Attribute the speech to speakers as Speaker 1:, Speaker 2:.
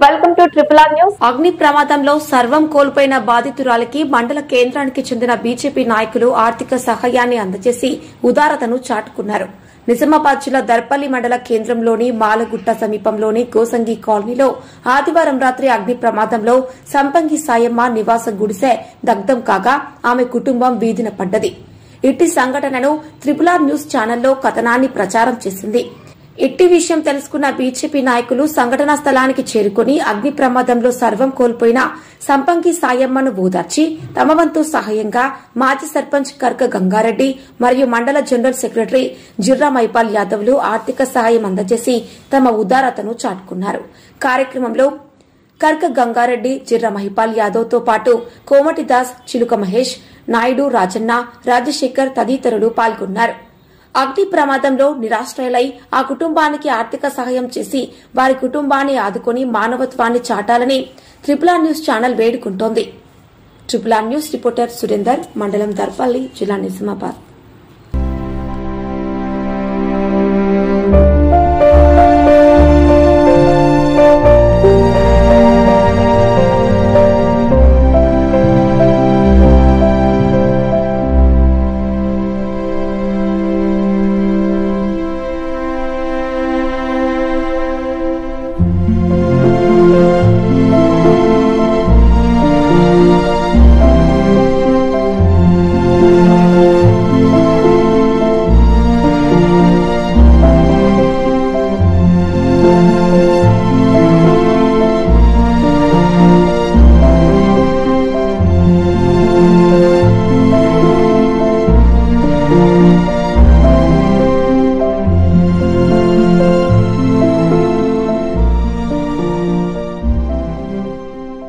Speaker 1: Welcome to triple R news.
Speaker 2: అగ్ని ప్రమాదంలో సర్వం కోల్పోయిన బాధితురాలికి మండల కేంద్రానికి చెందిన బీజేపీ నాయకులు ఆర్థిక సహాయాన్ని అందజేసి ఉదారతను చాటుకున్నారు. నిజామాబాద్ జిల్లా దర్పల్లి మండల కేంద్రంలోని మాలగుట్ట సమీపంలోని గోసంగి కాలనీలో ఆదివారం రాత్రి అగ్ని ప్రమాదంలో సంపంగి సాయమ్మ నివాస గుడిసె దగ్ధం కాగా ఆమె కుటుంబం వీధిన పడ్డది. ఇట్టి సంఘటనను ట్రిపుల్ ఆర్ న్యూస్ ఛానల్లో కథనాన్ని ప్రచారం చేసింది. ఇట్టి విషయం తెలుసుకున్న బీజేపీ నాయకులు సంఘటనా స్థలానికి చేరుకుని అగ్ని ప్రమాదంలో సర్వం కోల్పోయిన సంపంగి సాయమ్మను ఓదార్చి తమ వంతు సహాయంగా మాజీ సర్పంచ్ కర్క గంగారెడ్డి మరియు మండల జనరల్ సెక్రటరీ జిర్రా మైపాల్ యాదవ్లు ఆర్థిక సహాయం అందజేసి తమ ఉదారతను చాటుకున్నారు. కార్యక్రమంలో కర్క గంగారెడ్డి, జిర్రా మహిపాల్ యాదవ్ తో పాటు కోమటి దాస్, చిలుక మహేష్, నాయుడు, రాజన్న, రాజశేఖర్ తదితరులు పాల్గొన్నారు. అగ్ని ప్రమాదంలో నిరాశ్రయులై ఆ కుటుంబానికి ఆర్థిక సహాయం చేసి వారి కుటుంబాన్ని ఆదుకుని మానవత్వాన్ని చాటాలని ట్రిపుల్ ఆర్ న్యూస్ ఛానల్ వేడుకుంటోంది. Triple R news reporter Surender, మండలం దర్పల్లి, జిల్లా నిజామాబాద్.